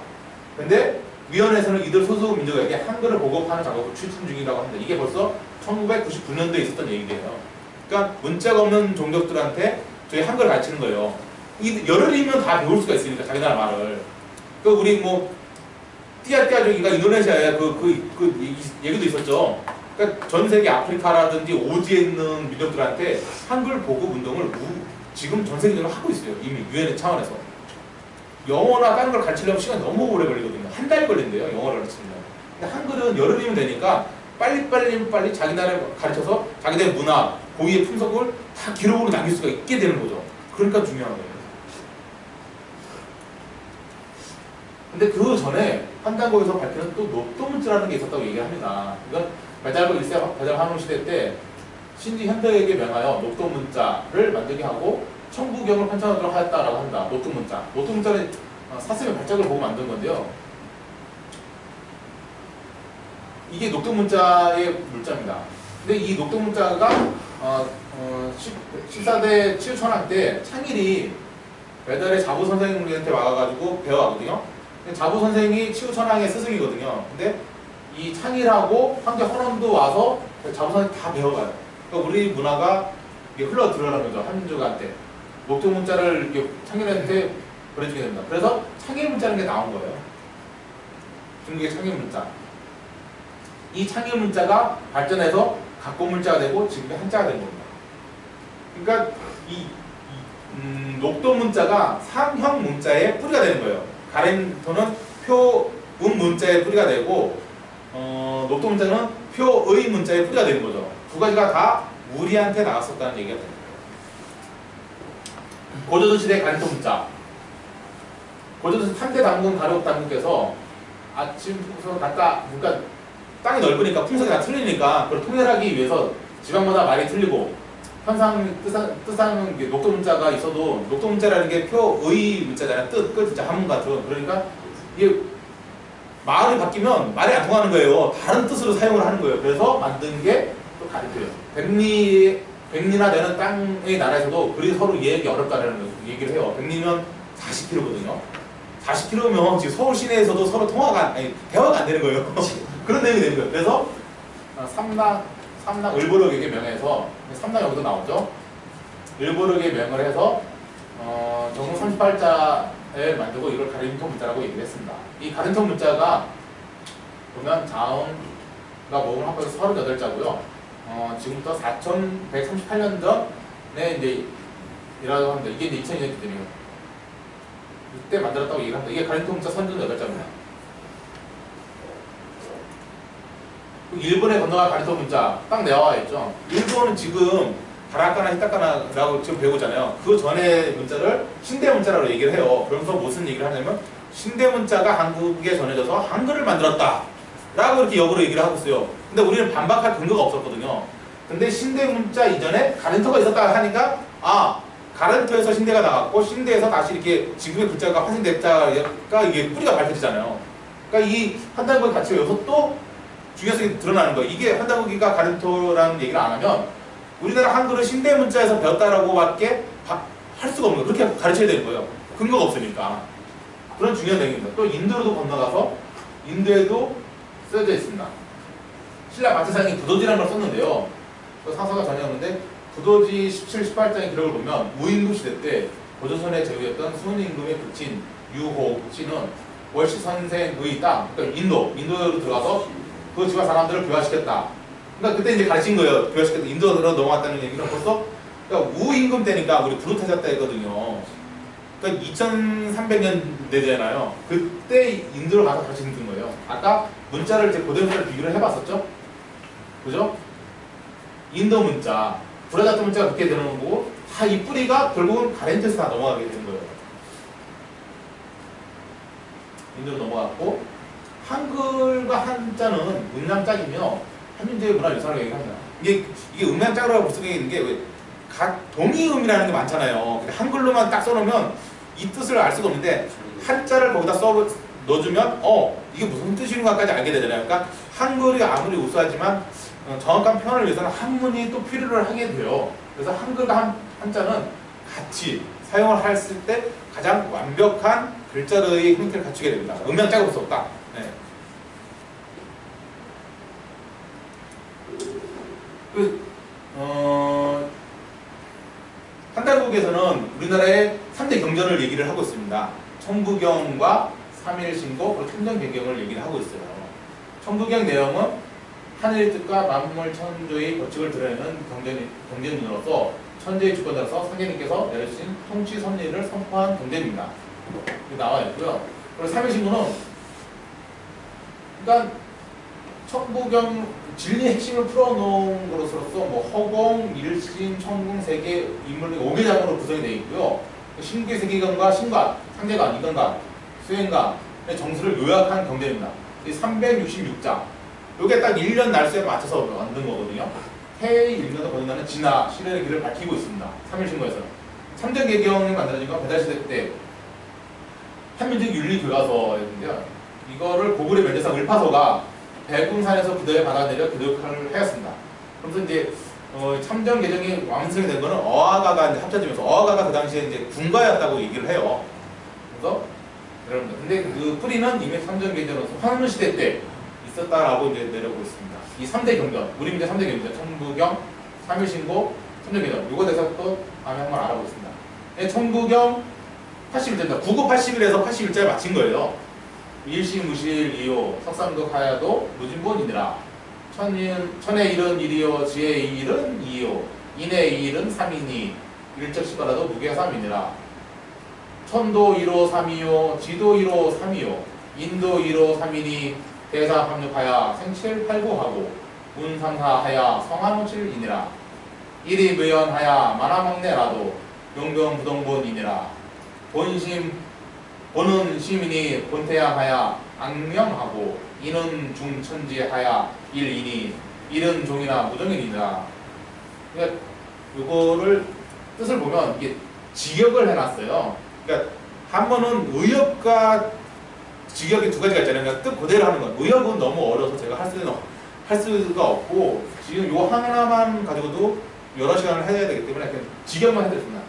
근데 위원회에서는 이들 소수 민족에게 한글을 보급하는 작업을 추진 중이라고 합니다. 이게 벌써 1999년도에 있었던 얘기예요. 그러니까 문자가 없는 종족들한테 저희 한글을 가르치는 거예요. 열흘이면 다 배울 수가 있으니까 자기 나라 말을. 우리 뭐 띠아띠아족이가 인도네시아에 그 얘기도 있었죠. 그러니까 전 세계 아프리카라든지 오지에 있는 민족들한테 한글 보급 운동을 지금 전 세계적으로 하고 있어요. 이미 유엔의 차원에서. 영어나 다른 걸 가르치려면 시간이 너무 오래 걸리거든요. 한 달 걸린대요, 영어를 가르치려면. 근데 한글은 열흘이면 되니까 빨리 자기 나라를 가르쳐서 자기들 문화, 고유의 풍속을 다 기록으로 남길 수가 있게 되는 거죠. 그러니까 중요한 거예요. 근데 그 전에 한단고에서 밝히는 또 녹도문자라는 게 있었다고 얘기를 합니다. 이건 배달고 1세 배달 한문 시대 때 신지 현대에게 명하여 녹도문자를 만들게 하고 청부경을 편찬하도록 하였다라고 합니다. 녹도문자. 녹도문자는 사슴의 발작을 보고 만든 건데요. 이게 녹도문자의 물자입니다. 근데 이 녹도문자가 14대 치유천황 때 창일이 배달의 자부 선생님한테 와가지고 배워가거든요. 자부 선생이 치유천황의 스승이거든요. 근데 이 창일하고 황제 헌원도 와서 자부 선생님 다 배워가요. 그러니까 우리 문화가 이게 흘러 들어가는 거죠. 한민족한테. 녹도문자를 창일한테 보내주게 됩니다. 그래서 창일문자라는 게 나온 거예요. 중국의 창일문자. 이 창일문자가 발전해서 각고문자가 되고 지금의 한자가 된 겁니다. 그러니까 이 녹도문자가 상형 문자의 뿌리가 되는 거예요. 가렌토는 표음 문자의 뿌리가 되고 녹도문자는 표의 문자의 뿌리가 되는 거죠. 두 가지가 다 우리한테 나왔었다는 얘기가 됩니다. 고조선시대 가렌토 문자. 고조선 3대 당군 가려옥 당군께서 아침부터 갔다, 그러니까 땅이 넓으니까 풍속이 다 틀리니까 그걸 통일하기 위해서 지방마다 말이 틀리고 현상 뜻하는 게 녹도문자가 있어도 녹도문자라는 게 표의 문자잖아요. 뜻, 끝, 진짜 한문 같은. 그러니까 이게 말이 바뀌면 말이 안 통하는 거예요. 다른 뜻으로 사용을 하는 거예요. 그래서 만든 게 또 가르쳐요. 백리나 되는 땅의 나라에서도 그리 서로 이해하기 어렵다는 얘기를 해요. 백리면 40km거든요. 40km면 지금 서울 시내에서도 서로 대화가 안 되는 거예요. 그런 내용이 되는 거예요. 그래서 삼당 을보록에게 명해서 삼당 여기도 나오죠. 을보록에 명을 해서 정성 38자를 만들고 이걸 가른토 문자라고 얘기를 했습니다. 이 가른토 문자가 보면 자음과 모음 합해서 38자고요. 지금부터 4138년 전에 이제 이라고 합니다. 이게 이제 2002년 기준이에요. 이때 만들었다고 얘기를 합니다. 이게 가른토 문자 선전 8자입니다. 일본에 건너갈 가른토 문자 딱 나와 있죠. 일본은 지금 가라카나 히타카나라고 지금 배우잖아요. 그 전에 문자를 신대 문자라고 얘기를 해요. 그러면서 무슨 얘기를 하냐면 신대 문자가 한국에 전해져서 한글을 만들었다 라고 이렇게 역으로 얘기를 하고 있어요. 근데 우리는 반박할 근거가 없었거든요. 근데 신대 문자 이전에 가른토가 있었다 하니까 가른토에서 신대가 나왔고 신대에서 다시 이렇게 지금의 글자가 화신대자가 이게 뿌리가 밝혀지잖아요. 그러니까 이 한단국의 가치가 여기서 또 중요성이 드러나는 거예요. 이게 한단국이가 가른토라는 얘기를 안 하면 우리나라 한글을 신대 문자에서 배웠다라고밖에 할 수가 없는 거예요. 그렇게 가르쳐야 되는 거예요. 근거가 없으니까. 그런 중요한 내용입니다. 또 인도로도 건너가서 인도에도 쓰여져 있습니다. 신라 마태상이 부도지라는 걸 썼는데요. 그 사서가 전해오는데 부도지 17, 18장의 기록을 보면 무임금 시대 때 고조선의 제후였던 순임금의 부친 유호치는 월시 선생의 땅, 그러니까 인도로 들어가서 그 지방 사람들을 교화시켰다. 그러니까 그때 이제 가르친 거예요. 교화시켰다. 인도로 넘어갔다는 얘기는 벌써 그러니까 우임금 때니까 우리 부도 타졌다 했거든요. 그러니까 2300년 되잖아요. 그때 인도를 가서 가르치는 거예요. 아까 문자를 이제 고대문자를 비교를 해봤었죠? 그죠? 인도 문자, 불화자트 문자가 그렇게 되는 거고 다 이 뿌리가 결국은 가렌토에서 다 넘어가게 되는 거예요. 인도로 넘어갔고 한글과 한자는 음양짝이며 한민족의 문화유산이라고 얘기합니다. 이게 음양짝이라고 볼 수가 있는 게 왜 동의음이라는 게 많잖아요. 근데 한글로만 딱 써놓으면 이 뜻을 알 수가 없는데 한자를 거기다 넣어주면 이게 무슨 뜻인가까지 알게 되잖아요. 그러니까 한글이 아무리 우수하지만 정확한 표현을 위해서는 한문이 또 필요를 하게 돼요. 그래서 한글과 한자는 같이 사용을 했을 때 가장 완벽한 글자의 형태를 갖추게 됩니다. 음양짝으로 썼다. 네. 한달국에서는 우리나라의 3대 경전을 얘기를 하고 있습니다. 청부경과 삼일신고 그리고 천정경경을 얘기를 하고 있어요. 청부경 내용은 하늘의 뜻과 만물 천조의 법칙을 드러내는 경전으로서 천재의 주권자로서 상계님께서 내려주신 통치 섭리를 선포한 경전입니다. 나와 있고요. 그리고 3일 신고는 그러니까 천부경 진리의 핵심을 풀어놓은 것으로서 뭐 허공, 일신, 천궁, 세계, 인물 5개 장으로 구성이 되어 있고요. 신구의 세계관과 신관, 상대관, 이관관, 수행관의 정수를 요약한 경전입니다. 이 366장. 요게 딱 1년 날수에 맞춰서 만든 거거든요. 해의 일면을 거듭나는 진화, 신의 길을 밝히고 있습니다. 3일 신고에서는. 삼정개경이 만들어진 건 배달시대 때 한민족 윤리교과서였는데요. 이거를 고구려 면제상 을파서가 백운산에서 기도에 받아내려 기도 역할을 하였습니다. 그래서 이제 참전 개정이 완성이 된 거는 어하가가 이제 합쳐지면서 어하가가 그 당시에 이제 군가였다고 얘기를 해요. 그래서 여러분들 근데 그 뿌리는 이미 참전 개정으로서 황금 시대 때 있었다라고 이제 내려오고 있습니다. 이 3대 경전, 우리 문제 3대 경전, 천부경, 3일 신고, 참전 개정. 요거 대해서 또 다음에 한번 알아보겠습니다. 네, 천부경 81절입니다. 99, 81에서 81자에 마친 거예요. 일시 무실 이요 석삼극 하야도 무진본이니라. 천의 일은 일이요 지의 일은 이요 인의 일은 삼이니 일적시거라도 무게가 삼이니라. 천도 1호 3이요 지도 1호 3이요 인도 1호 3이니 대사 합력하야 생칠 팔구하고 문삼사하야 성한호칠이니라. 일이 묘연하야 만화막내라도 용병부동본이니라. 본은 시민이 본태양하야 악명하고 이는 중천지하야 일이니 일은 종이나 무종일이니라. 그러니까 요거를 뜻을 보면 이게 직역을 해놨어요. 그러니까 한 번은 의역과 직역이 두 가지가 있잖아요. 그러니까 뜻 그대로 하는 건 의역은 너무 어려워서 제가 할 수가 없고 지금 요 하나만 가지고도 여러 시간을 해야 되기 때문에 그냥 직역만 해드렸습니다.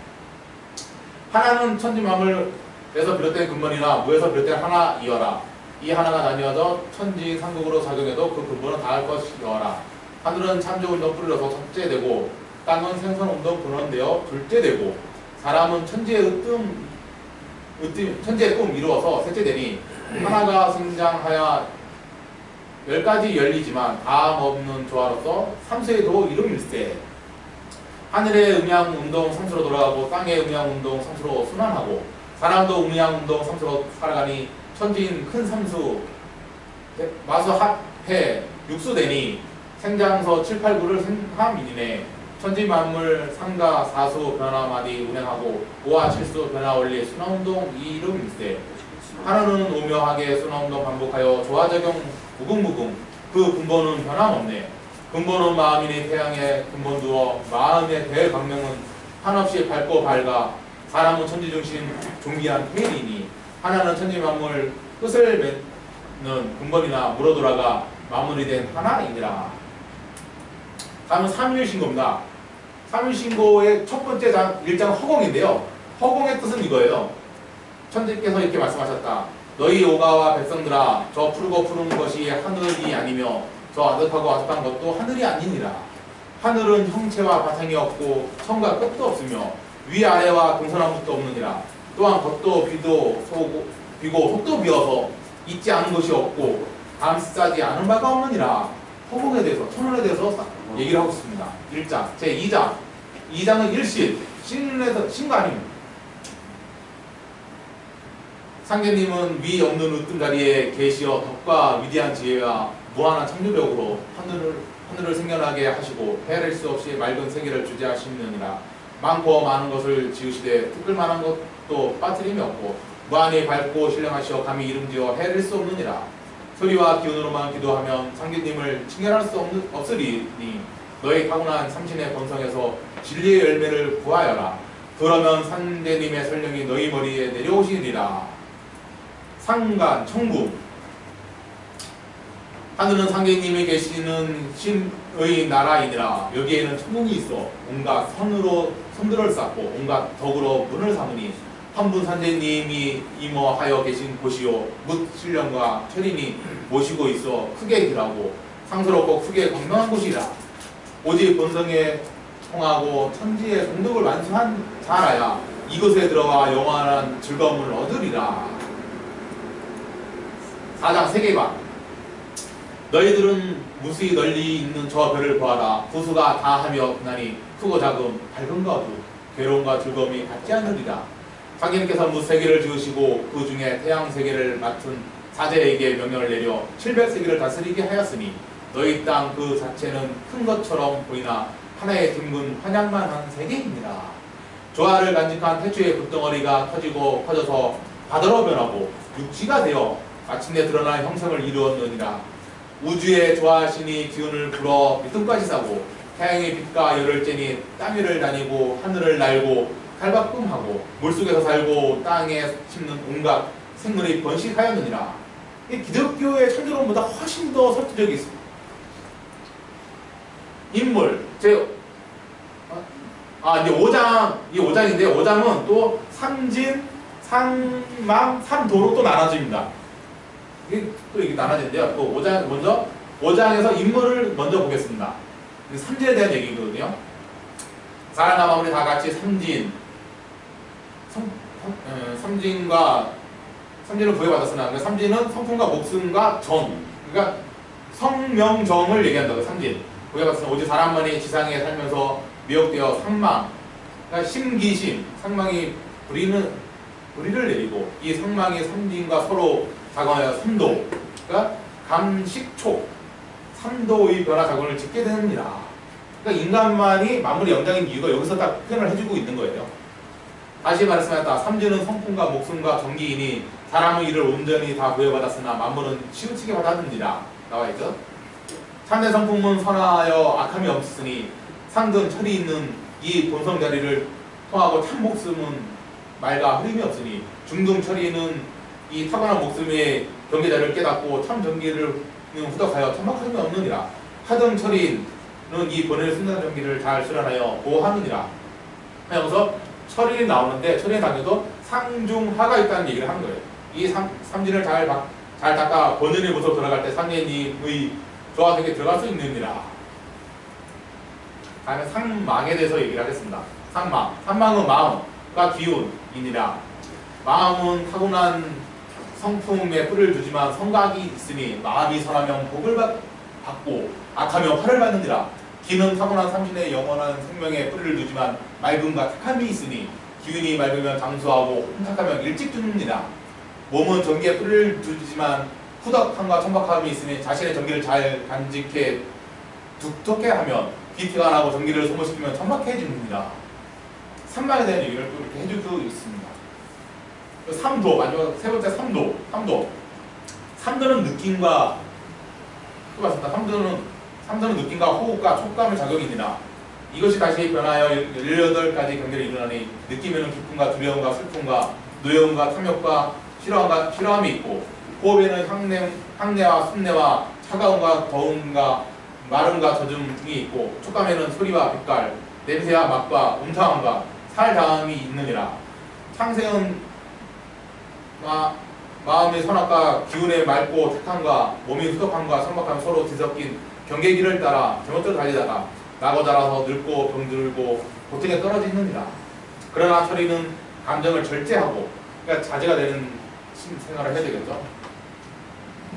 하나는 천지만물에서 비롯된 근본이나 무에서 비롯된 하나이어라. 이 하나가 나뉘어져 천지 삼국으로 작용해도 그 근본은 다할 것이어라. 하늘은 참조운동 뿌리려서 첫째되고 땅은 생선운동 근원되어 둘째되고 사람은 천지의 꿈 이루어서 셋째되니 하나가 생장하여 10가지 열리지만 다음 없는 조화로서 삼세도 이름일세. 하늘의 음양운동 삼수로 돌아가고 땅의 음양운동 삼수로 순환하고 사람도 음양운동 삼수로 살아가니 천지인 큰 삼수 마수 합해 육수되니 생장서 7, 8, 9를 생함이니네. 천지만물 상가 사수 변화마디 운행하고 오화 칠수 변화원리 순환운동 이름일세. 하나는 오묘하게 순환운동 반복하여 조화적용 무궁무궁 그 근본은 변함없네. 근본은 마음이니 태양의 근본 두어 마음의 대광명은 한없이 밝고 밝아 사람은 천지중심 존귀한 회리니 하나는 천지만물 끝을 맺는 근본이나 물어돌아가 마무리된 하나이니라. 다음은 삼일신고입니다. 삼일신고의 첫 번째 장 1장 허공인데요. 허공의 뜻은 이거예요. 천지께서 이렇게 말씀하셨다. 너희 오가와 백성들아 저 푸르고 푸른 것이 하늘이 아니며 저 아득하고 아득한 것도 하늘이 아니니라. 하늘은 형체와 바탕이 없고 천과 끝도 없으며 위아래와 동서남 끝도 없느니라. 또한 겉도 비고 속도 비어서 있지 않은 것이 없고 감싸지 않은 바가 없느니라. 허공에 대해서 천원에 대해서 얘기를 하고 있습니다. 1장 제2장 2장은 일신 신에서 신관입니다. 상계님은 위 없는 으뜸자리에 계시어 덕과 위대한 지혜와 무한한 창조력으로 하늘을 생겨나게 하시고 헤아릴 수 없이 맑은 세계를 주재하시느니라. 많고 많은 것을 지으시되 특별 만한 것도 빠뜨림이 없고 무한히 밝고 신령하시어 감히 이름지어 헤아릴 수 없느니라. 소리와 기운으로만 기도하면 상계님을 칭찬할 수 없으리니 너희 타고난 삼신의 본성에서 진리의 열매를 구하여라. 그러면 상계님의 설령이 너희 머리에 내려오시리라. 상관, 천궁. 하늘은 상계님이 계시는 신의 나라이니라. 여기에는 천궁이 있어 온갖 선들을 쌓고 온갖 덕으로 문을 삼으니 한분 산제님이 임어하여 계신 곳이요 묻 신령과 철인이 모시고 있어 크게 길하고 상스럽고 크게 건강한 곳이라. 오직 본성에 통하고 천지의 공덕을 완수한 자라야 이곳에 들어가 영원한 즐거움을 얻으리라. 4장 세계관. 너희들은 무수히 널리 있는 저 별을 보아라. 부수가 다하며 나니 크고 작음 밝음과 어두 괴로움과 즐거움이 같지 않으리라. 자기님께서 무세계를 지으시고 그 중에 태양세계를 맡은 사제에게 명령을 내려 700세계를 다스리게 하였으니 너희 땅 그 자체는 큰 것처럼 보이나 하나의 둥근 환양만한 세계입니다. 조화를 간직한 태초의 불덩어리가 터지고 커져서 바다로 변하고 육지가 되어 마침내 드러난 형상을 이루었느니라. 우주의 조화신이 기운을 불어 밑둥까지 싸고 태양의 빛과 열을 쬐니 땅 위를 다니고 하늘을 날고 칼바꿈하고 물속에서 살고 땅에 심는 온갖 생물이 번식하였느니라. 이 기독교의 천주론보다 훨씬 더 설득력이 있습니다. 인물, 이제 5장, 이 5장인데 5장은 또 삼진, 상망, 삼도로 또 나눠집니다. 이게 나눠지는데요. 또 5장, 먼저 5장에서 인물을 먼저 보겠습니다. 삼진에 대한 얘기거든요. 사랑과 마무리 다 같이 삼진, 삼진을 구해받았으나 그러니까 삼진은 성품과 목숨과 정, 그러니까 성명정을 얘기한다고. 삼진 구해받았으나 오직 사람만이 지상에 살면서 미혹되어 상망, 그러니까 심기심, 상망이 불의를 내리고 이 상망이 삼진과 서로 작용하여 삼도, 그러니까 감식촉, 삼도의 변화 작용을 짓게 됩니다. 그러니까 인간만이 만물의 영장인 이유가 여기서 딱 표현을 해주고 있는 거예요. 다시 말했습니다. 삼진은 성품과 목숨과 정기이니 사람의 일을 온전히 다 구해받았으나 만물은 치우치게 받았느니라 나와있죠. 참된 성품은 선하여 악함이 없으니 상등 철이 있는 이 본성 자리를 통하고 참 목숨은 말과 흐림이 없으니 중등 철이는 이 타고난 목숨의 경계자를 깨닫고 참 정기를 후덕하여 참막 흐름이 없느니라. 하등 철이는 이 본의 순간 정기를 잘 실현하여 보호하느니라 하면서 철이 나오는데 철이 나면도 상중하가 있다는 얘기를 하는 거예요. 이 삼진을 잘 닦아 본연의 모습으로 들어갈 때 삼진의 조화색에 들어갈 수 있느니라. 다음에 상망에 대해서 얘기를 하겠습니다. 상망. 상망은 마음과 기운이니라. 마음은 타고난 성품에 뿔을 두지만 성각이 있으니 마음이 선하면 복을 받고 악하면 화를 받느니라. 기는 타고난 삼신의 영원한 생명에 뿌리를 두지만 맑음과 탁함이 있으니 기운이 맑으면 장수하고 혼탁하면 일찍 죽느니라. 몸은 전기에 뿌리를 두지만 후덕함과 천박함이 있으니 자신의 전기를 잘 간직해 두텁게 하면 비티가 나고 전기를 소모시키면 천박해집니다. 삼망에 대한 얘기를 또 이렇게 해주고 있습니다. 삼도, 마지막 세 번째 삼도. 삼도는 느낌과 또 맞습니다. 삼도는 느낌과 호흡과 촉감의 작용이니라. 이것이 다시 변하여 18가지 경계를 이루나니 느낌에는 기쁨과 두려움과 슬픔과 노여움과 탐욕과 싫어함이 있고 호흡에는 향내와 순내와 차가움과 더움과 마름과 젖음이 있고 촉감에는 소리와 빛깔, 냄새와 맛과 음탕함과 살다함이 있느니라. 창세은 마음의 선악과 기운의 맑고 탁함과 몸의 후덕함과 성박함 서로 뒤섞인 경계길을 따라 제멋대로 달리다가 나고 자라서 늙고 병들고 고통에 떨어지느니라. 그러나 철이는 감정을 절제하고 그러니까 자제가 되는 생활을 해야 되겠죠.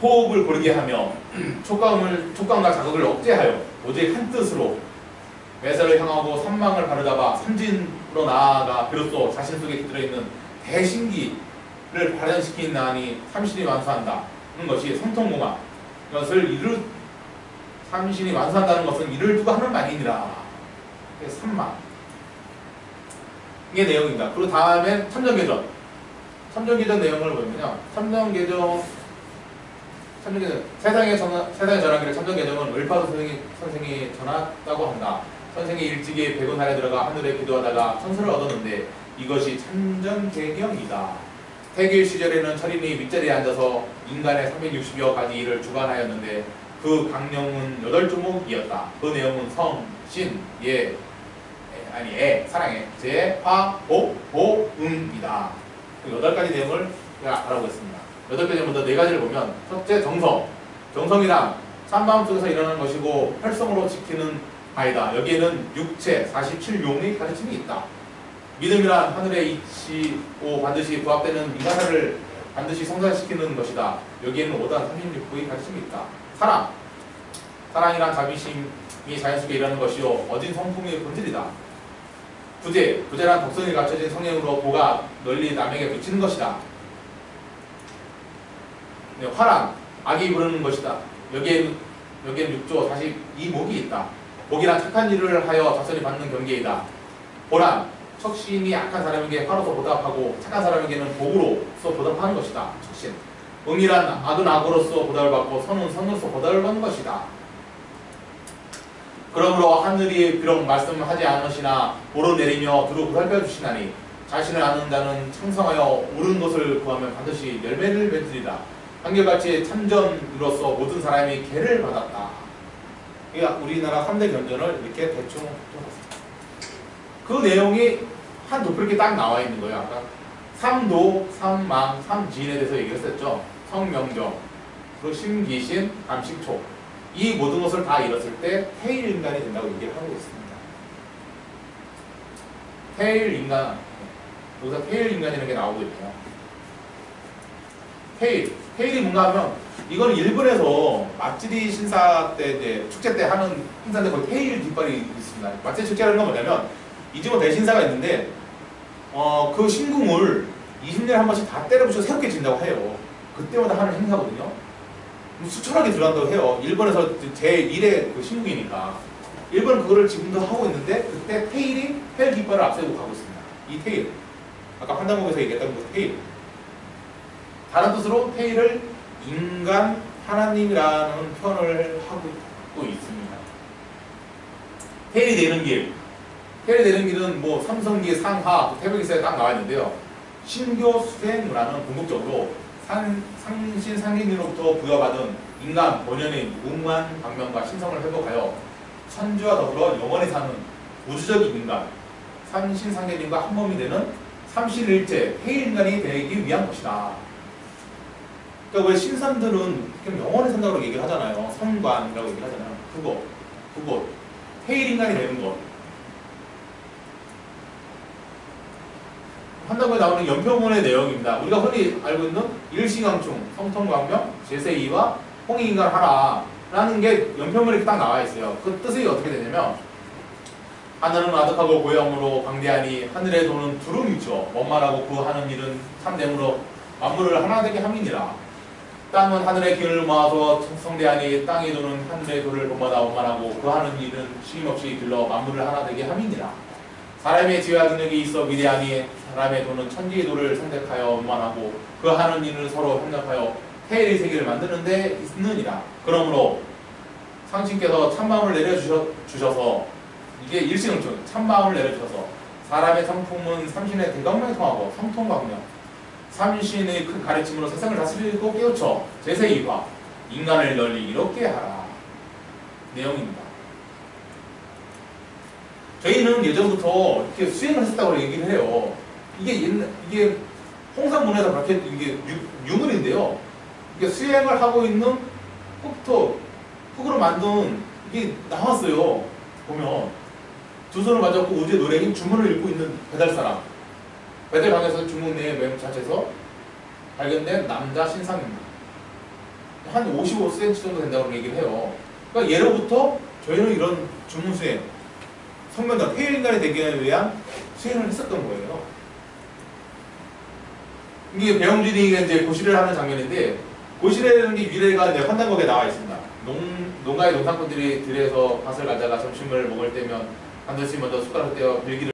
호흡을 고르게 하며 촉감과 자극을 억제하여 오직 한 뜻으로 매사를 향하고 삼망을 바로잡아 삼진으로 나아가 비로소 자신 속에 들어있는 대신기를 발현시키나니 삼신이 완수한다는 것이 성통공학. 이것을 삼신이 완수한다는 것은 이를 두고 하는 말이니라. 삼망. 이게 내용입니다. 그리고 다음엔 참전개정. 참전개정 내용을 보면요. 참전개정 세상의 전환기를 참전개정은 을파도 선생이 전했다고 한다. 선생이 일찍이 백운산에 들어가 하늘에 기도하다가 천수를 얻었는데 이것이 참전개경이다. 태길 시절에는 철인이 윗자리에 앉아서 인간의 360여 가지 일을 주관하였는데 그 강령은 8조목이었다. 그 내용은 성, 신, 사랑의, 재, 화, 복, 보, 응이다. 8가지 내용을 알아보겠습니다. 8가지 먼저 4가지를 보면 첫째 정성. 정성이란 싼마음 속에서 일어나는 것이고 활성으로 지키는 바이다. 여기에는 육체, 47용의 가르침이 있다. 믿음이란 하늘의 이치오 반드시 부합되는 인간사를 반드시 성사시키는 것이다. 여기에는 5단 36부의 가르침이 있다. 사랑. 사랑이란 자비심이 자연 속에 일어나는 것이요 어진 성품의 본질이다. 부재란 독성이 갖춰진 성령으로 보가 널리 남에게 비치는 것이다. 네, 화란, 악이 부르는 것이다. 여기엔 6조 42목이 있다. 복이란 착한 일을 하여 자선이 받는 경계이다. 보란, 척신이 악한 사람에게 화로서 보답하고 착한 사람에게는 복으로서 보답하는 것이다. 척신. 음이란 악은 악으로서 보답을 받고 선은 선으로서 보답을 받는 것이다. 그러므로 하늘이 비록 말씀하지 않으시나 오르내리며 두루 살펴주시나니 자신을 아는 자는 창성하여 옳은 것을 구하면 반드시 열매를 맺으리라. 한결같이 참전으로서 모든 사람이 계를 받았다. 그러니까 우리나라 3대 견전을 이렇게 대충 적었습니다. 그 내용이 한 도표 이렇게 딱 나와 있는 거예요. 아까 삼도, 삼망, 삼지인에 대해서 얘기를 했었죠. 성명경, 그리고 심기신, 감식초. 이 모든 것을 다 이뤘을 때 태일인간이 된다고 얘기를 하고 있습니다. 태일인간, 여기서 태일인간이라는 게 나오고 있네요. 태일이 뭔가 하면 이건 일본에서 마츠리 신사 때 이제 축제 때 하는 행사인데 거기 태일 깃발이 있습니다. 마츠리 축제라는 건 뭐냐면 이즈모 대신사가 있는데 그 신궁을 20년에 한 번씩 다 때려부셔서 새롭게 진다고 해요. 그때마다 하는 행사거든요. 수천하게 들어간다고 해요. 일본에서 제1의 그 신궁이니까. 일본은 그거를 지금도 하고 있는데 그때 태일이 태일 깃발을 앞세우고 가고 있습니다. 이 태일. 아까 판단곡에서 얘기했던 그 태일. 다른 뜻으로 태일을 인간 하나님이라는 표현을 하고 있습니다. 태일이 되는 길. 태일이 되는 길은 뭐 삼성기, 상하, 태백기사에 딱 나와 있는데요. 신교 수행문화는 궁극적으로 상신 상인으로부터 부여받은 인간 본연의 무궁한 방면과 신성을 회복하여 천주와 더불어 영원히 사는 우주적인 인간, 삼신 상계님과 한 몸이 되는 삼신일체 태일인간이 되기 위한 것이다. 그러니까 왜 신선들은 그냥 영원히 산다고 얘기를 하잖아요. 성관이라고 얘기를 하잖아요. 그거 태일인간이 되는 것. 한다고에 나오는 연표문의 내용입니다. 우리가 흔히 알고 있는 일시강충, 성통광명, 제세이와 홍익인간 하라라는 게 연표문에 딱 나와 있어요. 그 뜻이 어떻게 되냐면 하늘은 아득하고 고요함으로 광대하니 하늘에 도는 두루미죠. 원만하고 그 하는 일은 참됨으로 만물을 하나 되게 함이니라. 땅은 하늘의 기운을 모아서 성대하니 땅이 도는 하늘의 도를 본마다 원만하고 그 하는 일은 쉼없이 길러 만물을 하나 되게 함이니라. 사람의 지혜와 능력이 있어 위대하니 사람의 도는 천지의 도를 선택하여 원만하고 그 하는 일을 서로 협력하여 태일의 세계를 만드는 데 있느니라. 그러므로 상신께서 참마음을 내려주셔서 이게 일시응충 참마음을 내려주셔서 사람의 성품은 삼신의 대광명에 통하고 성통광명 삼신의 큰 가르침으로 세상을 다스리고 깨우쳐 제세이화 인간을 널리 이롭게 하라 내용입니다. 저희는 예전부터 이렇게 수행을 했었다고 얘기를 해요. 이게 홍상문에서 그렇게 이게 유물인데요. 이게 수행을 하고 있는 흙으로 만든 이게 나왔어요. 보면 두 손을 맞잡고 우주의 노래인 주문을 읽고 있는 배달사람. 배달방에서 중국 내 자체에서 발견된 남자 신상입니다. 한 55cm 정도 된다고 얘기를 해요. 그러니까 예로부터 저희는 이런 주문 수행, 성면단, 태일인간이 되기 위한 수행을 했었던 거예요. 이게 배영준이 이제 고시를 하는 장면인데, 고시라는 게 유래가 이제 환단곡에 나와 있습니다. 농가의 농산꾼들이 들에서 밭을 가다가 점심을 먹을 때면 반드시 먼저 숟가락 떼어 밀기를